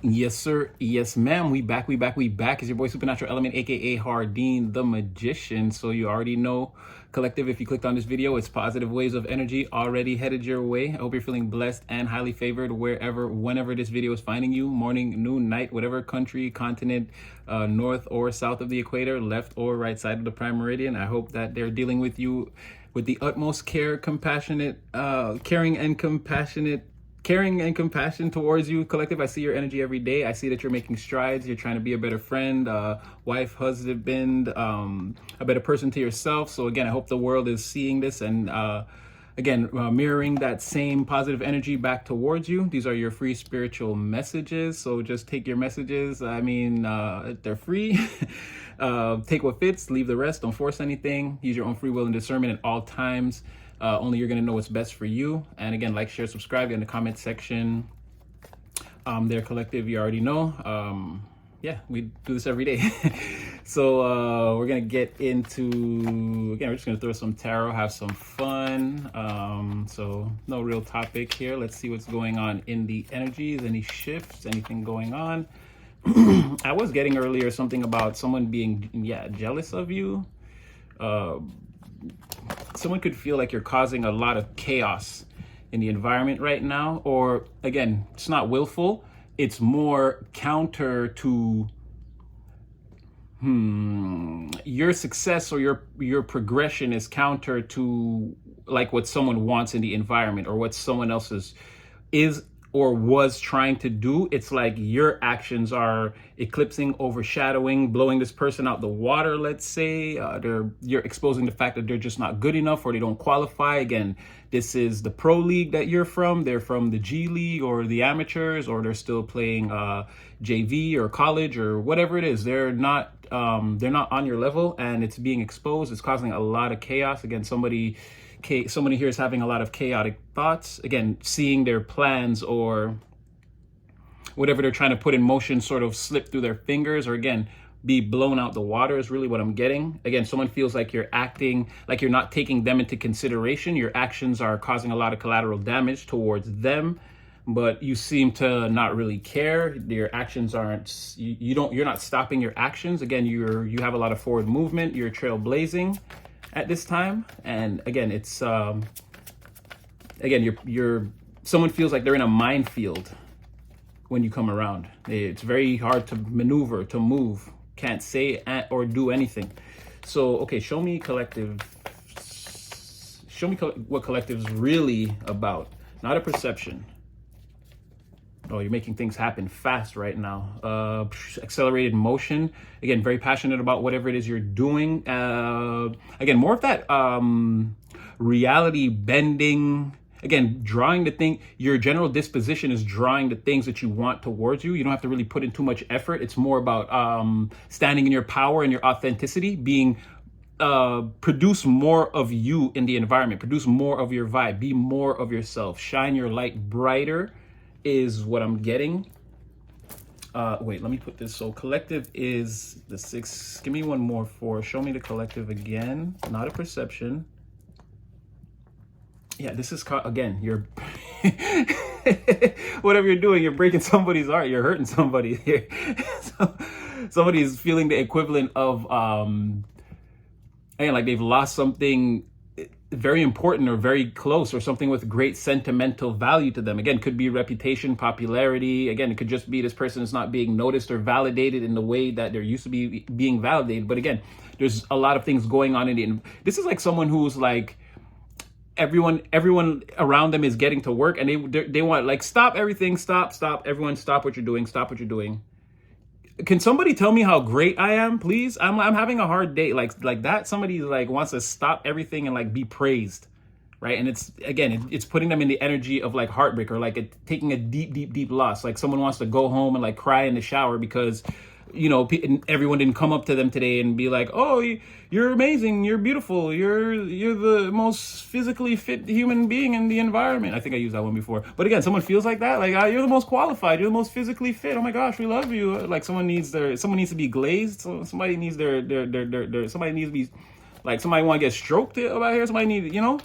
Yes, sir. Yes, ma'am. We back. We back. It's your boy Supernatural Element, aka Hardeen the Magician. So you already know, collective. If you clicked on this video, it's positive waves of energy already headed your way. I hope you're feeling blessed and highly favored wherever, whenever this video is finding you. Morning, noon, night, whatever country, continent, north or south of the equator, left or right side of the prime meridian. I hope that they're dealing with you with the utmost care, caring and compassion towards you, collective. I see your energy every day. I see that you're making strides. You're trying to be a better friend, wife, husband, a better person to yourself. So again, I hope the world is seeing this and mirroring that same positive energy back towards you. These are your free spiritual messages. So just take your messages. They're free. Take what fits, leave the rest. Don't force anything. Use your own free will and discernment at all times. Only you're going to know what's best for you. And again, like, share, subscribe in the comment section. There, collective, you already know. Yeah, we do this every day. So we're going to get into, again, we're just going to throw some tarot, have some fun. So no real topic here. Let's see what's going on in the energies, any shifts, anything going on. I was getting earlier something about someone being, jealous of you. Someone could feel like you're causing a lot of chaos in the environment right now, or again, it's not willful, it's more counter to your success, or your progression is counter to like what someone wants in the environment, or what someone else is or was trying to do. It's like your actions are eclipsing, overshadowing, blowing this person out the water, let's say. You're exposing the fact that they're just not good enough, or they don't qualify. Again, this is the pro league that you're from. They're from the G League or the amateurs, or they're still playing JV or college or whatever it is. They're not on your level, and it's being exposed. It's causing a lot of chaos. Again, somebody here is having a lot of chaotic thoughts. Again, seeing their plans or whatever they're trying to put in motion sort of slip through their fingers, or again, be blown out the water is really what I'm getting. Again, someone feels like you're acting like you're not taking them into consideration. Your actions are causing a lot of collateral damage towards them, but you seem to not really care. Your actions aren't, you're not stopping your actions. Again, you have a lot of forward movement. You're trailblazing at this time. And again, it's someone feels like they're in a minefield when you come around. It's very hard to maneuver, to move, can't say or do anything. So okay, show me collective, what collective's really about, not a perception. Oh, you're making things happen fast right now. Accelerated motion. Again, very passionate about whatever it is you're doing. Again, more of that reality bending. Again, drawing the thing. Your general disposition is drawing the things that you want towards you. You don't have to really put in too much effort. It's more about standing in your power and your authenticity, being produce more of you in the environment. Produce more of your vibe. Be more of yourself. Shine your light brighter is what I'm getting. Wait, let me put this. So collective is the 6. Give me one more 4. Show me the collective again. Not a perception. Yeah, this is again, you're whatever you're doing, you're breaking somebody's heart, you're hurting somebody here. So somebody's feeling the equivalent of like they've lost something very important or very close, or something with great sentimental value to them. Again, could be reputation, popularity. Again, it could just be this person is not being noticed or validated in the way that they're used to be being validated. But again, there's a lot of things going on this is like someone who's like, everyone around them is getting to work, and they want, like, stop everything, stop, everyone, stop what you're doing. Can somebody tell me how great I am, please? I'm having a hard day, like that. Somebody like wants to stop everything and like be praised, right? And it's putting them in the energy of like heartbreak, or like taking a deep loss. Like someone wants to go home and like cry in the shower because, you know, everyone didn't come up to them today and be like, oh, you're amazing, you're beautiful, you're the most physically fit human being in the environment. I think I used that one before. But again, someone feels like that, like, you're the most qualified, you're the most physically fit, oh my gosh, we love you. Like someone needs to be glazed. So somebody needs somebody needs to be like, somebody want to get stroked about here. Somebody needs, you know,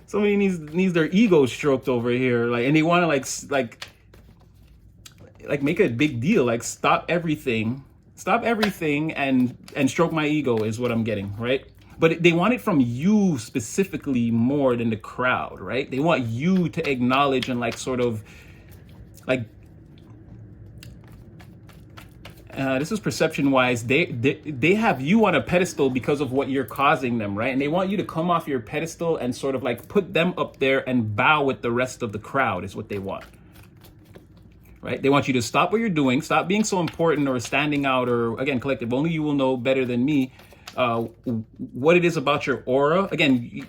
somebody needs their ego stroked over here. Like, and they want to like like make a big deal, like stop everything and stroke my ego is what I'm getting, right? But they want it from you specifically more than the crowd, right? They want you to acknowledge and like sort of like this is perception wise. They have you on a pedestal because of what you're causing them, right? And they want you to come off your pedestal and sort of like put them up there and bow with the rest of the crowd is what they want. Right? They want you to stop what you're doing, stop being so important or standing out, or again, collective, only you will know better than me what it is about your aura. Again,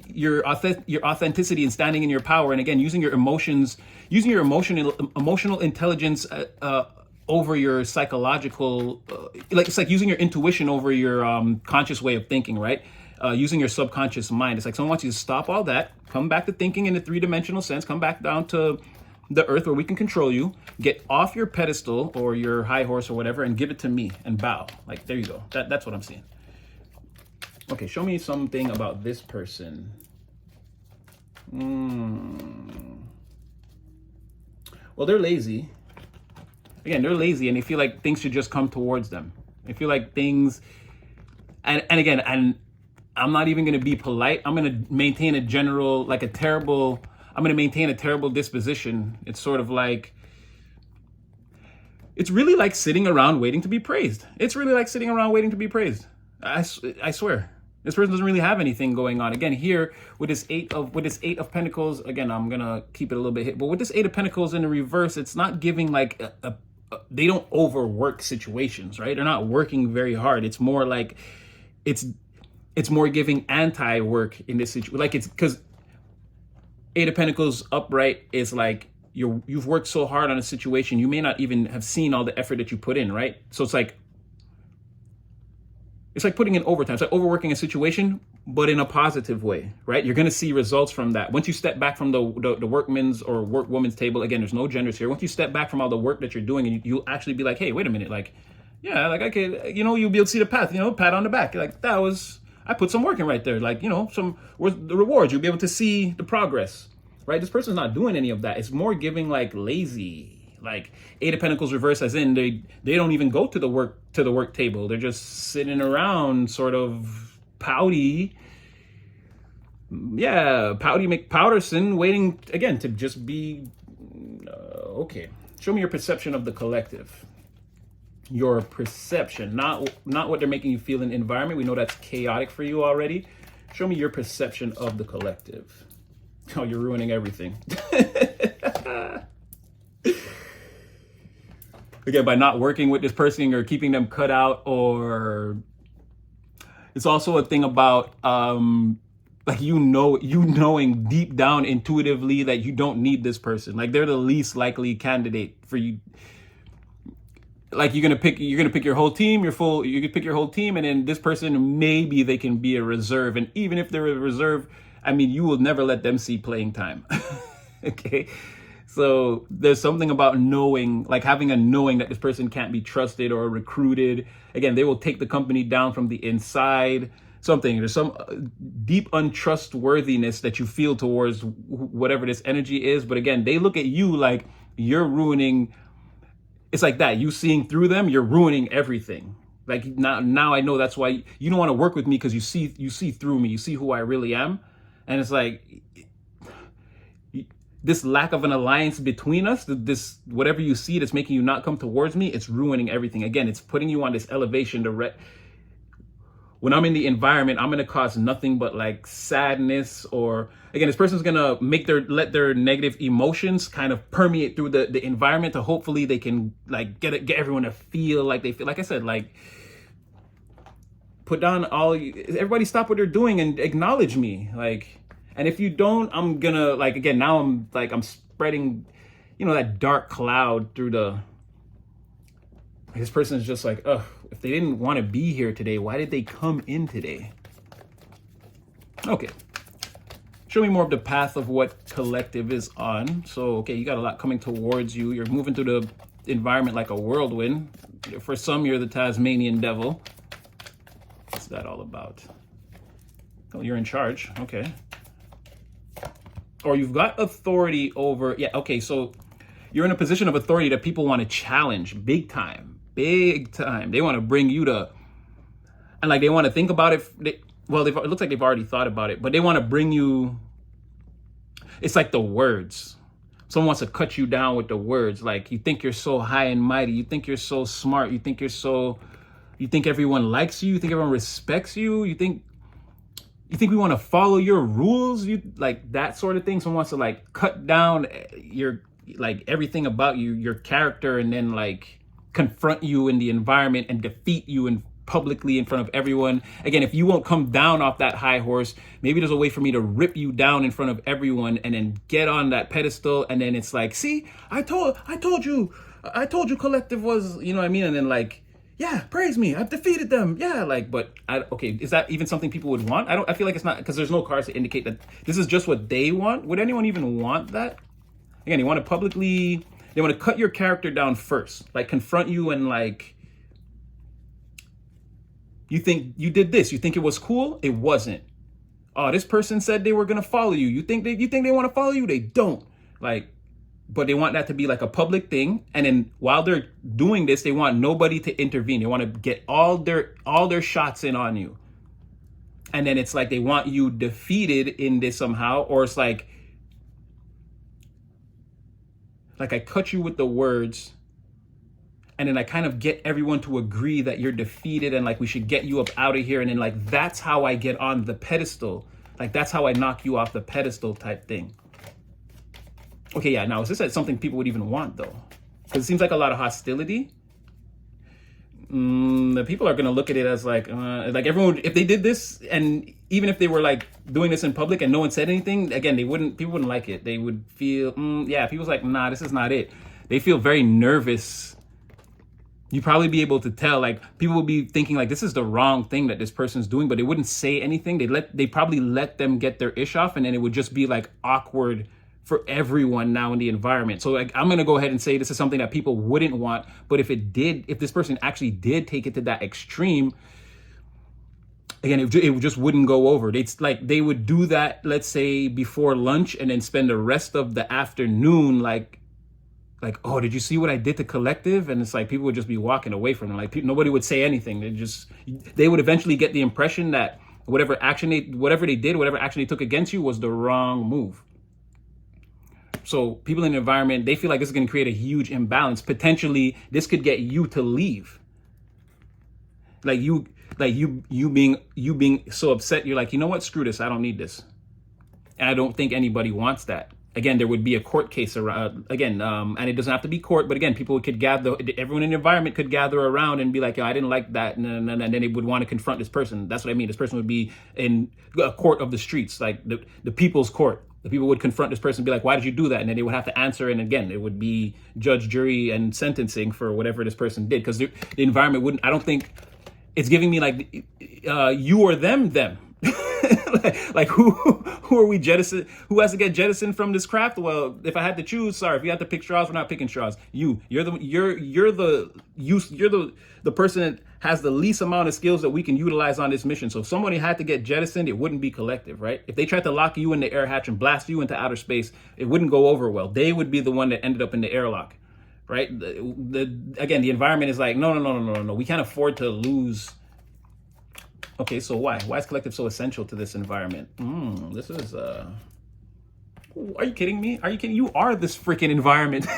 your authenticity and standing in your power. And again, using your emotions, using your emotional intelligence over your psychological, like it's like using your intuition over your conscious way of thinking, right? Using your subconscious mind. It's like someone wants you to stop all that, come back to thinking in a three-dimensional sense, come back down to the earth where we can control you, get off your pedestal or your high horse or whatever and give it to me and bow. Like, there you go. That's what I'm seeing. Okay, show me something about this person. Well, they're lazy. Again, they're lazy and they feel like things should just come towards them. They feel like things, and again, and I'm not even going to be polite. I'm going to maintain a general, like a terrible, I'm going to maintain a terrible disposition. It's sort of like, it's really like sitting around waiting to be praised. It's really like sitting around waiting to be praised. I swear. This person doesn't really have anything going on. Again, here with this eight of Pentacles, again, I'm going to keep it a little bit hit. But with this Eight of Pentacles in the reverse, it's not giving like they don't overwork situations, right? They're not working very hard. It's more like it's more giving anti-work in this situation. Like it's because Eight of Pentacles upright is like you've worked so hard on a situation, you may not even have seen all the effort that you put in, right? So it's like putting in overtime. It's like overworking a situation, but in a positive way, right? You're going to see results from that. Once you step back from the workman's or workwoman's table, again, there's no genders here. Once you step back from all the work that you're doing, and you'll actually be like, hey, wait a minute. Like, yeah, like I could, you'll be able to see the path, pat on the back. Like I put some work in right there. Like, the rewards, you'll be able to see the progress, right? This person's not doing any of that. It's more giving like lazy. Like Eight of Pentacles reverse, as in they don't even go to the work table. They're just sitting around, sort of pouty. Yeah, pouty McPowderson, waiting again to just be okay. Show me your perception of the collective. Your perception, not what they're making you feel in the environment. We know that's chaotic for you already. Show me your perception of the collective. Oh, you're ruining everything. Again, by not working with this person or keeping them cut out, or it's also a thing about like knowing deep down intuitively that you don't need this person. Like they're the least likely candidate for you. Like you're gonna pick your whole team, you could pick your whole team, and then this person, maybe they can be a reserve. And even if they're a reserve, I mean, you will never let them see playing time. Okay. So there's something about knowing, like having a knowing that this person can't be trusted or recruited. Again, they will take the company down from the inside. There's some deep untrustworthiness that you feel towards whatever this energy is. But again, they look at you like you're ruining. It's like that. You seeing through them, you're ruining everything. Like now I know that's why you don't want to work with me, because you see through me. You see who I really am. And it's like, this lack of an alliance between us, this whatever you see that's making you not come towards me, it's ruining everything. Again, it's putting you on this elevation when I'm in the environment, I'm going to cause nothing but like sadness, or again, this person's going to let their negative emotions kind of permeate through the environment to hopefully they can like get everyone to feel like they feel, like I said, like put down everybody stop what they're doing and acknowledge me. Like, and if you don't, I'm gonna like, again, now I'm spreading, that dark cloud through this person is just like, ugh, if they didn't want to be here today, why did they come in today? Okay. Show me more of the path of what collective is on. So, okay, you got a lot coming towards you. You're moving through the environment like a whirlwind. For some, you're the Tasmanian devil. What's that all about? Oh, you're in charge. Okay. Or you've got authority over, yeah, okay, so you're in a position of authority that people want to challenge big time, big time. They want to bring you to, and like they want to think about it. It looks like they've already thought about it, but they want to bring you. It's like the words. Someone wants to cut you down with the words. Like, you think you're so high and mighty. You think you're so smart. You think everyone likes you. You think everyone respects you. You think we want to follow your rules. You like that sort of thing. Someone wants to like cut down your, like, everything about you, your character, and then like confront you in the environment and defeat you in publicly in front of everyone. Again, if you won't come down off that high horse, maybe there's a way for me to rip you down in front of everyone and then get on that pedestal. And then it's like, see, I told you collective was, you know what I mean? And then like, yeah, praise me, I've defeated them. Yeah, like, but okay, is that even something people would want? I feel like it's not, because there's no cards to indicate that this is just what they want. Would anyone even want that? Again, they want to cut your character down first, like confront you and like, you think you did this, you think it was cool, it wasn't. Oh, this person said they were gonna follow you. You think they want to follow you? They don't. Like, but they want that to be like a public thing. And then while they're doing this, they want nobody to intervene. They want to get all their shots in on you. And then it's like they want you defeated in this somehow, or it's like I cut you with the words, and then I kind of get everyone to agree that you're defeated and like we should get you up out of here. And then like, that's how I get on the pedestal. Like, that's how I knock you off the pedestal type thing. Okay, yeah, now is this something people would even want though? Because it seems like a lot of hostility. The people are going to look at it as like everyone, if they did this, and even if they were like doing this in public and no one said anything, again, people wouldn't like it. They would feel, people's like, nah, this is not it. They feel very nervous. You'd probably be able to tell, like, people would be thinking like, this is the wrong thing that this person's doing, but they wouldn't say anything. They probably let them get their ish off, and then it would just be like awkward for everyone now in the environment. So like, I'm going to go ahead and say this is something that people wouldn't want, but if this person actually did take it to that extreme, again, it just wouldn't go over. They would do that, let's say before lunch, and then spend the rest of the afternoon like, oh, did you see what I did to collective? And it's like, people would just be walking away from it. Like, nobody would say anything. They would eventually get the impression that whatever action they took against you was the wrong move. So people in the environment, they feel like this is going to create a huge imbalance. Potentially, this could get you to leave. You being so upset, you're like, you know what? Screw this. I don't need this. And I don't think anybody wants that. Again, there would be a court case around, and it doesn't have to be court, but again, people could gather, everyone in the environment could gather around and be like, I didn't like that. And then they would want to confront this person. That's what I mean. This person would be in a court of the streets, like the people's court. The people would confront this person and be like, why did you do that? And then they would have to answer. And again, it would be judge, jury, and sentencing for whatever this person did. Because the environment wouldn't, I don't think it's giving me like you or them. like who are we jettisoned? Who has to get jettisoned from this craft? Well, if I had to choose, sorry, if you had to pick straws, we're not picking straws. You're the person that has the least amount of skills that we can utilize on this mission. So if somebody had to get jettisoned, it wouldn't be collective, right? If they tried to lock you in the air hatch and blast you into outer space, it wouldn't go over well. They would be the one that ended up in the airlock, right? Again, the environment is like, no. We can't afford to lose. Okay, so why? Why is collective so essential to this environment? This is, are you kidding me? Are you kidding? You are this freaking environment.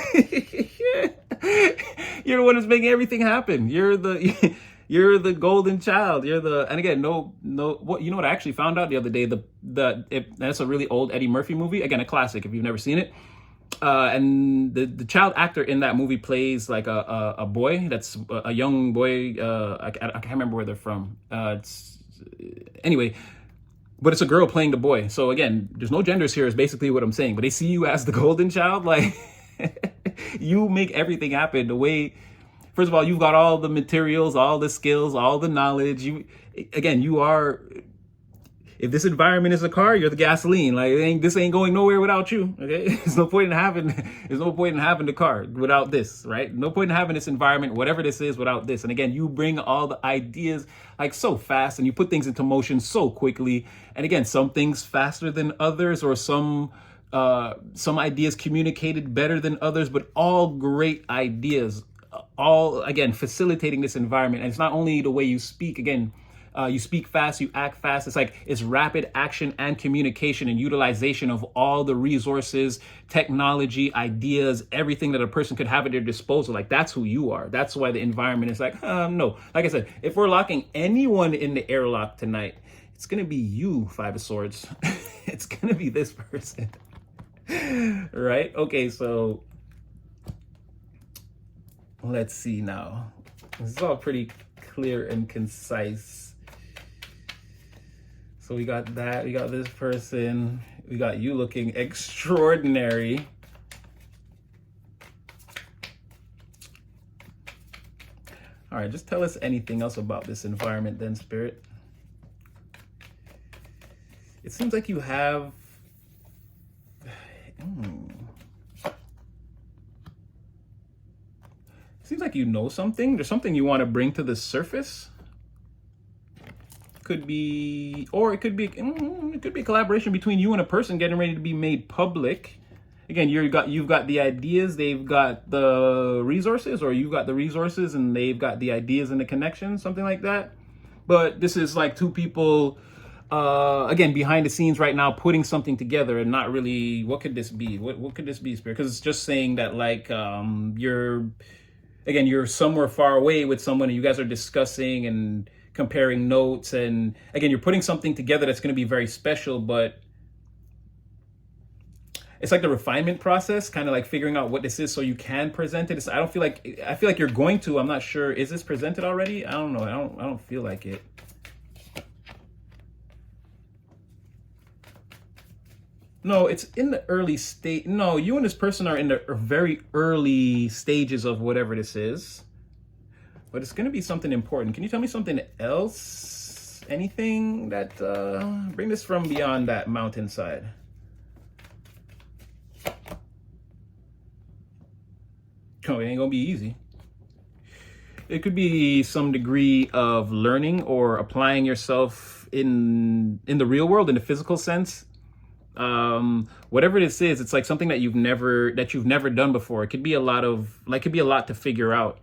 You're the one that's making everything happen. You're the golden child. And again, what, you know what I actually found out the other day? That's a really old Eddie Murphy movie. Again, a classic if you've never seen it. And the child actor in that movie plays like a boy that's a young boy. I can't remember where they're from. Anyway, but it's a girl playing the boy. So again, there's no genders here is basically what I'm saying. But they see you as the golden child. Like, you make everything happen the way. First of all, you've got all the materials, all the skills, all the knowledge. You are. If this environment is a car, you're the gasoline. Like, this ain't going nowhere without you. Okay, there's no point in having the car without this, right? No point in having this environment, whatever this is, without this. And again, you bring all the ideas like so fast, and you put things into motion so quickly. And again, some things faster than others, or some some ideas communicated better than others, but all great ideas, all again facilitating this environment. And it's not only the way you speak. Again, you speak fast, you act fast. It's like it's rapid action and communication and utilization of all the resources, technology, ideas, everything that a person could have at their disposal. Like that's who you are. That's why the environment is like, no. Like I said, if we're locking anyone in the airlock tonight, it's gonna be you, Five of Swords. It's gonna be this person. Right? Okay, so let's see now. This is all pretty clear and concise. So we got that, we got this person, we got you looking extraordinary. All right, just tell us anything else about this environment then, Spirit. It seems like you have seems like you know something. There's something you want to bring to the surface. Could be, or it could be a collaboration between you and a person getting ready to be made public. Again, you've got the ideas, they've got the resources, or you've got the resources and they've got the ideas and the connections, something like that. But this is like two people, again, behind the scenes right now, putting something together and not really, what could this be? What could this be, Spirit? Because it's just saying that like you're somewhere far away with someone and you guys are discussing and comparing notes. And again, you're putting something together that's going to be very special, but it's like the refinement process, kind of like figuring out what this is so you can present it. I feel like you're going to, I'm not sure. Is this presented already? I don't know. I don't feel like it. No, it's in the early state. No, you and this person are in the very early stages of whatever this is. But it's going to be something important. Can you tell me something else? Anything that, bring this from beyond that mountainside. Oh, it ain't going to be easy. It could be some degree of learning or applying yourself in the real world, in the physical sense. Whatever this is, it's like something that you've never done before. It could be a lot to figure out.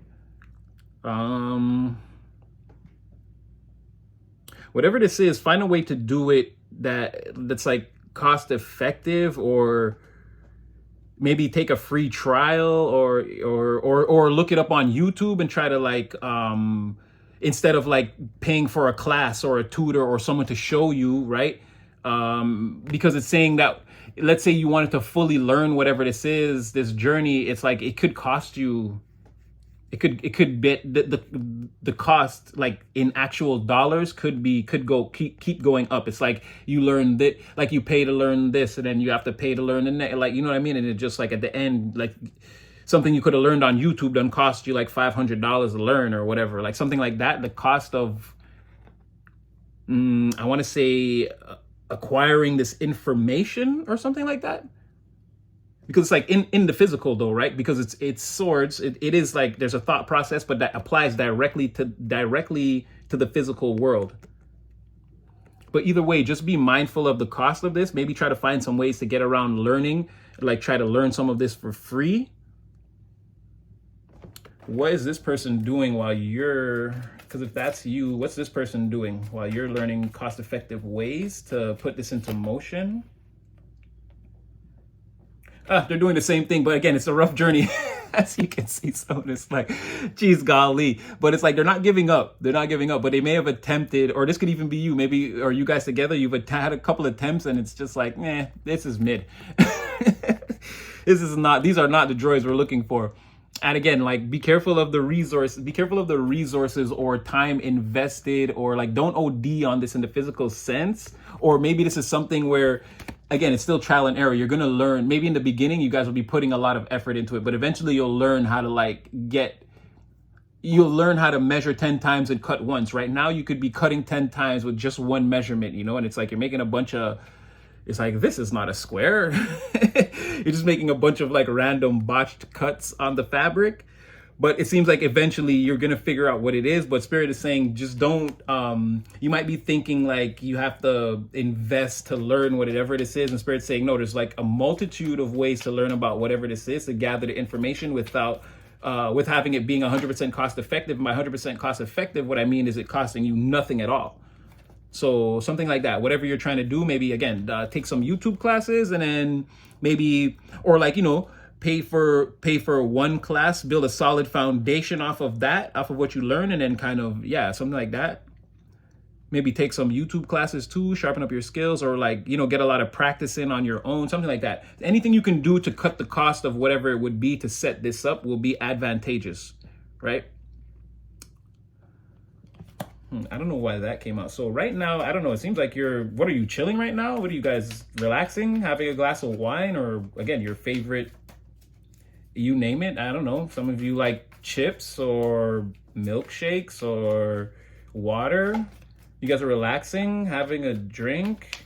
Whatever this is, find a way to do it that's like cost effective, or maybe take a free trial, or look it up on YouTube and try to like instead of like paying for a class or a tutor or someone to show you, right? Because it's saying that, let's say you wanted to fully learn whatever this is, this journey, it's like it could cost you, it could be the cost, like in actual dollars, could keep going up. It's like you learn that, like you pay to learn this, and then you have to pay to learn the next, like, you know what I mean? And it just like at the end, like something you could have learned on YouTube doesn't cost you like $500 to learn or whatever, like something like that. The cost of, I want to say, acquiring this information or something like that. Because it's like in the physical though, right? Because it's swords. It is like there's a thought process, but that applies directly to the physical world. But either way, just be mindful of the cost of this. Maybe try to find some ways to get around learning, like try to learn some of this for free. What is this person doing while you're, because if that's you, what's this person doing while you're learning cost-effective ways to put this into motion? They're doing the same thing, but again, it's a rough journey, as you can see. So it's like, geez, golly. But it's like they're not giving up. They're not giving up, but they may have attempted, or this could even be you, maybe, or you guys together, you've had a couple attempts, and it's just like, this is mid. These are not the droids we're looking for. And again, like, be careful of the resources or time invested, or like don't OD on this in the physical sense. Or maybe this is something where, again, it's still trial and error. You're going to learn. Maybe in the beginning, you guys will be putting a lot of effort into it, but eventually you'll learn how to you'll learn how to measure 10 times and cut once. Right now, you could be cutting 10 times with just one measurement, and it's like you're making a bunch of, it's like, this is not a square. You're just making a bunch of like random botched cuts on the fabric. but it seems like eventually you're gonna figure out what it is. But Spirit is saying just don't. You might be thinking like you have to invest to learn whatever this is, and Spirit's saying no. There's like a multitude of ways to learn about whatever this is, to gather the information without. With having it being 100% cost effective. And by 100% cost effective, what I mean is it costing you nothing at all. So something like that, whatever you're trying to do, maybe again, take some YouTube classes, and then maybe, or like, pay for one class, build a solid foundation off of that, off of what you learn, and then kind of, yeah, something like that. Maybe take some YouTube classes too, sharpen up your skills, or like, get a lot of practice in on your own, something like that. Anything you can do to cut the cost of whatever it would be to set this up will be advantageous, right? I don't know why that came out. So right now, I don't know. It seems like what are you, chilling right now? What are you guys, relaxing, having a glass of wine, or again, your favorite, you name it. I don't know. Some of you like chips or milkshakes or water. You guys are relaxing, having a drink,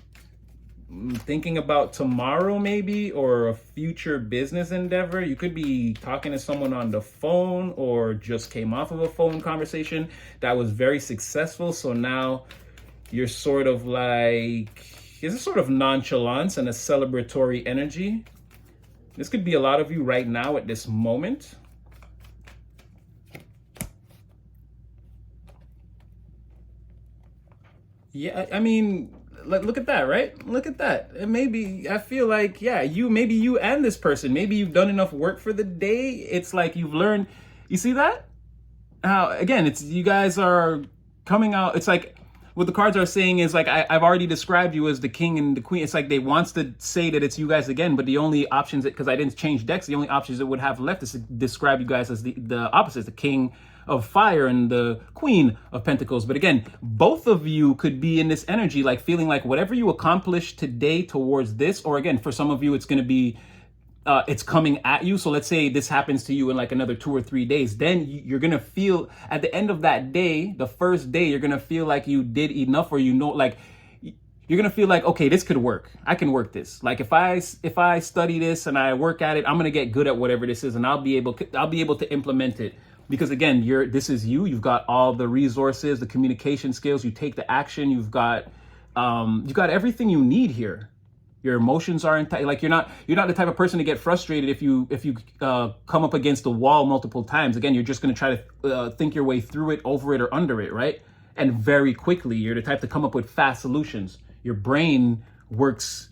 thinking about tomorrow maybe, or a future business endeavor. You could be talking to someone on the phone, or just came off of a phone conversation that was very successful. So now you're sort of like, there's a sort of nonchalance and a celebratory energy. This could be a lot of you right now at this moment. Yeah, I mean, look at that, right? Look at that. And maybe I feel like, yeah, maybe you and this person, maybe you've done enough work for the day. It's like you've learned. You see that? How again, it's you guys are coming out. It's like what the cards are saying is like I've already described you as the king and the queen. It's like they wants to say that it's you guys again, but the only options, because I didn't change decks, the only options that would have left is to describe you guys as the opposites, the king of fire and the queen of pentacles. But again, both of you could be in this energy, like feeling like whatever you accomplish today towards this, or again, for some of you, it's going to be it's coming at you. So let's say this happens to you in like another 2 or 3 days. Then you're going to feel at the end of that day, the first day, you're going to feel like you did enough, or like you're going to feel like, okay, this could work. I can work this. Like if I study this and I work at it, I'm going to get good at whatever this is, and I'll be able to implement it. Because again, this is you. You've got all the resources, the communication skills. You take the action. You've got everything you need here. Your emotions are intact. Like you're not the type of person to get frustrated if you come up against the wall multiple times. Again, you're just going to try to think your way through it, over it, or under it, right? And very quickly, you're the type to come up with fast solutions. Your brain works.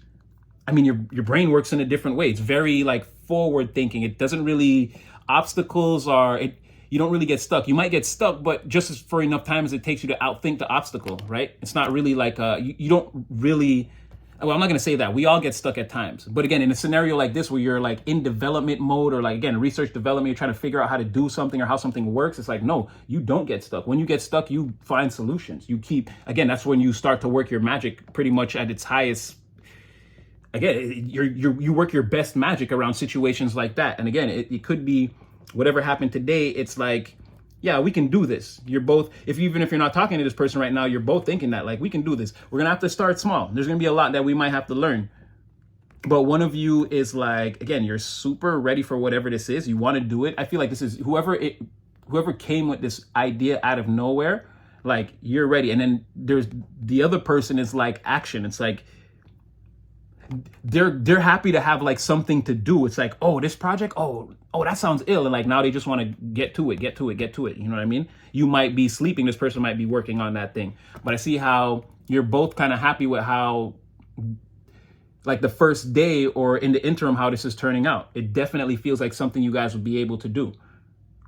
I mean, your brain works in a different way. It's very like forward thinking. It doesn't really you don't really get stuck. You might get stuck, but just for enough time as it takes you to outthink the obstacle, right? It's not really like you don't really. Well, I'm not going to say that. We all get stuck at times. But again, in a scenario like this where you're like in development mode, or like, again, research development, you're trying to figure out how to do something or how something works. It's like, no, you don't get stuck. When you get stuck, you find solutions. Again, that's when you start to work your magic pretty much at its highest. Again, you work your best magic around situations like that. And again, it could be whatever happened today. It's like, yeah, we can do this. You're both, even if you're not talking to this person right now, you're both thinking that like, we can do this. We're going to have to start small. There's going to be a lot that we might have to learn. But one of you is like, again, you're super ready for whatever this is. You want to do it. I feel like this is whoever came with this idea out of nowhere, like you're ready. And then there's the other person is like action. It's like, they're happy to have like something to do. It's like, oh, this project, oh, that sounds ill. And like, now they just want to get to it. You know what I mean? You might be sleeping. This person might be working on that thing. But I see how you're both kind of happy with how, like the first day or in the interim, how this is turning out. It definitely feels like something you guys would be able to do,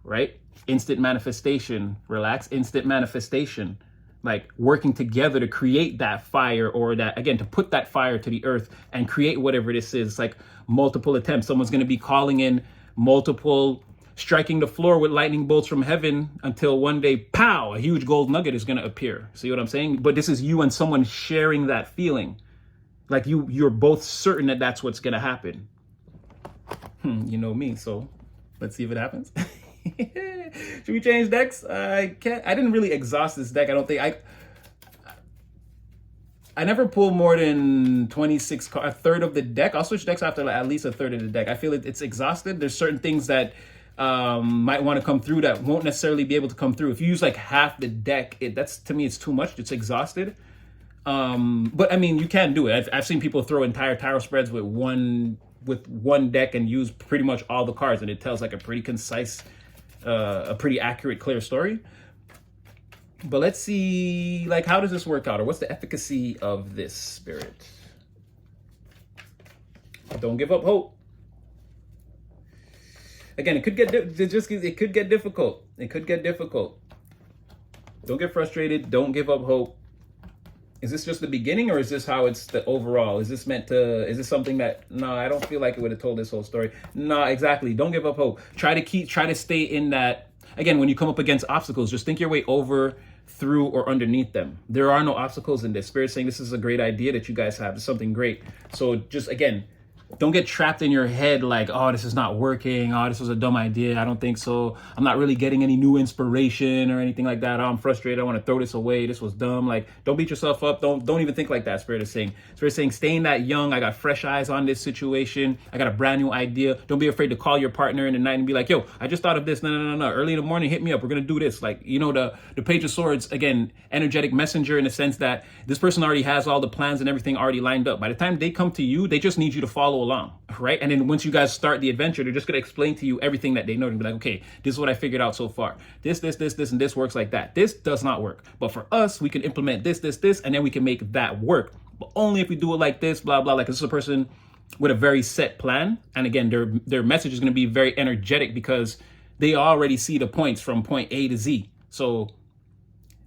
right? Instant manifestation, relax, instant manifestation. Like working together to create that fire, or that, again, to put that fire to the earth and create whatever this is. It's like multiple attempts. Someone's going to be calling in multiple, striking the floor with lightning bolts from heaven until one day, pow, a huge gold nugget is going to appear. See what I'm saying? But this is you and someone sharing that feeling. Like you're both certain that that's what's going to happen. You know me, so let's see if it happens. Should we change decks? I didn't really exhaust this deck. I don't think I never pull more than 26 cards, a third of the deck. I'll switch decks after like at least a third of the deck. I feel it's exhausted. There's certain things that might want to come through that won't necessarily be able to come through. If you use like half the deck, that's, to me, it's too much. It's exhausted. But I mean, you can do it. I've seen people throw entire tarot spreads with one deck and use pretty much all the cards, and it tells like a pretty concise, a pretty accurate, clear story. But let's see, like, how does this work out, or what's the efficacy of this, Spirit? Don't give up hope. Again, it could get difficult. It could get difficult. Don't get frustrated. Don't give up hope. Is this just the beginning, or is this how it's the overall? Is this something that, no, I don't feel like it would have told this whole story. No, exactly. Don't give up hope. Try to stay in that. Again, when you come up against obstacles, just think your way over, through, or underneath them. There are no obstacles in this. Spirit saying this is a great idea that you guys have. It's something great. So just, again, don't get trapped in your head like, oh, this is not working. Oh, this was a dumb idea. I don't think so. I'm not really getting any new inspiration or anything like that. Oh, I'm frustrated. I want to throw this away. This was dumb. Like, don't beat yourself up. Don't even think like that. Spirit is saying, staying that young. I got fresh eyes on this situation. I got a brand new idea. Don't be afraid to call your partner in the night and be like, yo, I just thought of this. No. Early in the morning, hit me up. We're going to do this. Like, you know, the Page of Swords, again, energetic messenger in the sense that this person already has all the plans and everything already lined up. By the time they come to you, they just need you to follow along, right? And then once you guys start the adventure, they're just going to explain to you everything that they know and be like, okay, this is what I figured out so far. This, and this works like that. This does not work. But for us, we can implement this, and then we can make that work. But only if we do it like this, blah, blah. Like, this is a person with a very set plan. And again, their message is going to be very energetic because they already see the points from point A to Z. So,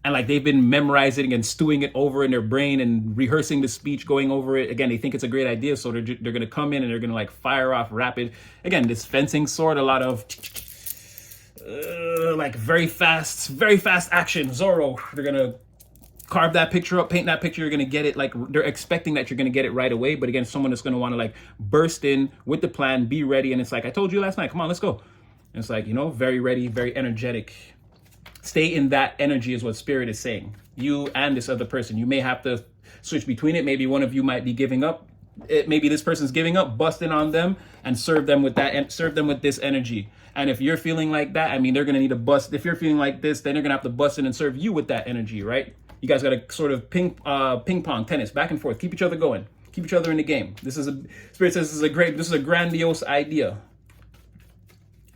and like, they've been memorizing and stewing it over in their brain and rehearsing the speech, going over it. Again, they think it's a great idea. So they're going to come in and they're going to like fire off rapid. Again, this fencing sword, a lot of like very fast action. Zorro, they're going to carve that picture up, paint that picture. You're going to get it. Like, they're expecting that you're going to get it right away. But again, someone is going to want to like burst in with the plan, be ready. And it's like, I told you last night, come on, let's go. And it's like, you know, very ready, very energetic. Stay in that energy is what Spirit is saying. You and this other person, you may have to switch between it. Maybe one of you might be giving up. Maybe this person's giving up, busting on them and serve them with that, and serve them with this energy. And if you're feeling like that, I mean, they're going to need a bust. If you're feeling like this, then they're going to have to bust in and serve you with that energy, right? You guys got to sort of ping pong, tennis, back and forth. Keep each other going. Keep each other in the game. Spirit says this is a grandiose idea.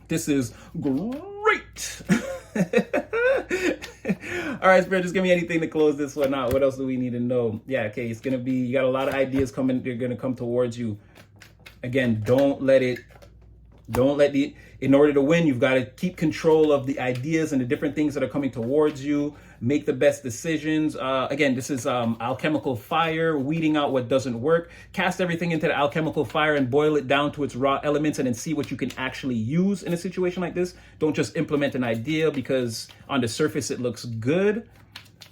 This is great. All right, Spirit, just give me anything to close this one out. What else do we need to know? Yeah, okay, it's going to be, you got a lot of ideas coming. They're going to come towards you. Again, in order to win, you've got to keep control of the ideas and the different things that are coming towards you. Make the best decisions. Again, this is alchemical fire, weeding out what doesn't work. Cast everything into the alchemical fire and boil it down to its raw elements, and then see what you can actually use in a situation like this. Don't just implement an idea because on the surface it looks good.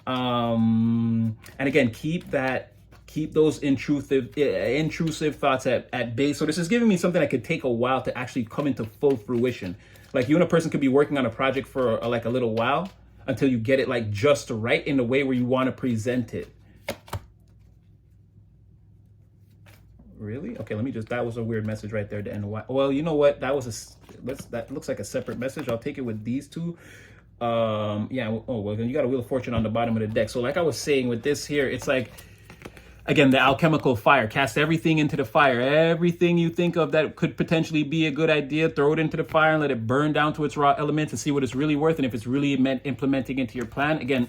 And again, keep those intrusive thoughts at bay. So this is giving me something that could take a while to actually come into full fruition. Like, you and a person could be working on a project for like a little while until you get it like just right in the way where you want to present it. Really? Okay, that was a weird message right there to end. Well, you know what? That looks like a separate message. I'll take it with these two. Yeah, oh, well, then you got a Wheel of Fortune on the bottom of the deck. So like I was saying with this here, it's like, again, the alchemical fire. Cast everything into the fire. Everything you think of that could potentially be a good idea, throw it into the fire and let it burn down to its raw elements and see what it's really worth and if it's really meant implementing into your plan. Again,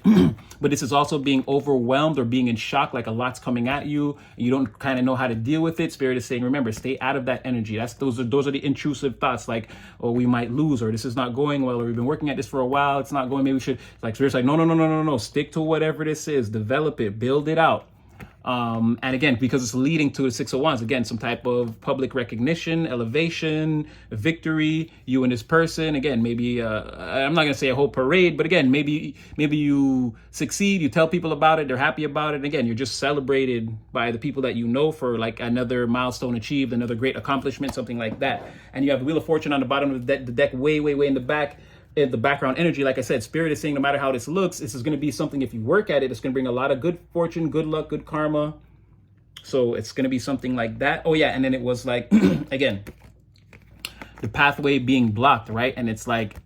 but this is also being overwhelmed or being in shock, like a lot's coming at you and you don't kind of know how to deal with it. Spirit is saying, remember, stay out of that energy. Those are the intrusive thoughts, like, oh, we might lose, or this is not going well, or we've been working at this for a while, it's not going, maybe we should. Like, Spirit's like, no. Stick to whatever this is. Develop it. Build it out. And again, because it's leading to the Six of Wands, again, some type of public recognition, elevation, victory, you and this person. Again, maybe, I'm not going to say a whole parade, but again, maybe you succeed, you tell people about it, they're happy about it. And again, you're just celebrated by the people that you know for like another milestone achieved, another great accomplishment, something like that. And you have the Wheel of Fortune on the bottom of the deck way in the back. The background energy, like I said, Spirit is saying no matter how this looks, this is going to be something, if you work at it, it's going to bring a lot of good fortune, good luck, good karma. So it's going to be something like that. Oh yeah, and then it was like, again, the pathway being blocked, right? And it's like,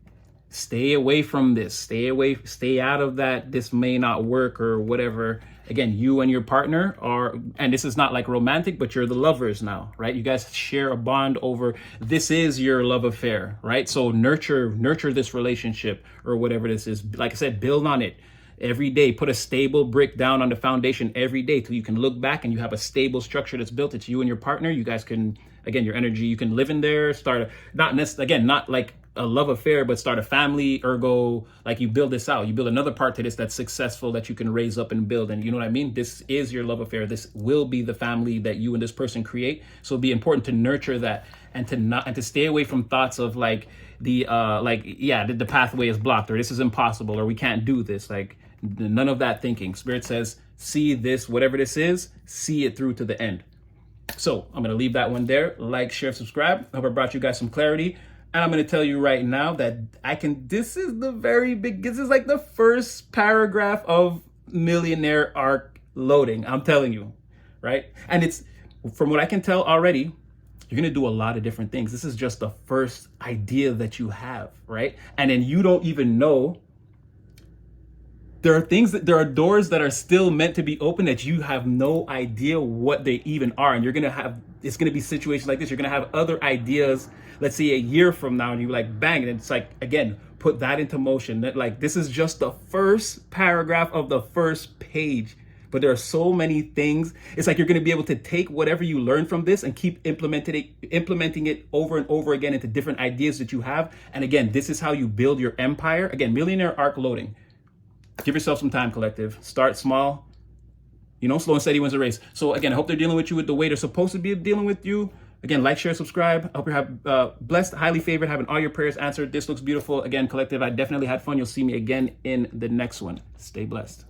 stay away from this, stay out of that, this may not work or whatever. Again, you and your partner are, and this is not like romantic, but you're the lovers now, right? You guys share a bond over, this is your love affair, right? So nurture this relationship or whatever this is. Like I said, build on it every day. Put a stable brick down on the foundation every day till you can look back and you have a stable structure that's built. It's you and your partner. You guys can, again, your energy, you can live in there, start not like a love affair, but start a family, ergo, like you build this out. You build another part to this that's successful that you can raise up and build. And you know what I mean? This is your love affair. This will be the family that you and this person create. So it'd be important to nurture that and to stay away from thoughts of like the pathway is blocked or this is impossible or we can't do this. Like none of that thinking. Spirit says, see this, whatever this is, see it through to the end. So I'm going to leave that one there. Like, share, subscribe. I hope I brought you guys some clarity. And I'm going to tell you right now that this is like the first paragraph of Millionaire Arc loading. I'm telling you, right? And it's, from what I can tell already, you're going to do a lot of different things. This is just the first idea that you have, right? And then you don't even know. There are doors that are still meant to be open that you have no idea what they even are. And it's going to be situations like this. You're going to have other ideas, let's say a year from now, and you're like, bang. And it's like, again, put that into motion. That like, this is just the first paragraph of the first page, but there are so many things. It's like, you're going to be able to take whatever you learn from this and keep implementing it over and over again into different ideas that you have. And again, this is how you build your empire. Again, Millionaire Arc loading. Give yourself some time, collective. Start small. Slow and steady wins the race. So again, I hope they're dealing with you with the way they're supposed to be dealing with you. Again, like, share, subscribe. I hope you have blessed, highly favored, having all your prayers answered. This looks beautiful. Again, collective, I definitely had fun. You'll see me again in the next one. Stay blessed.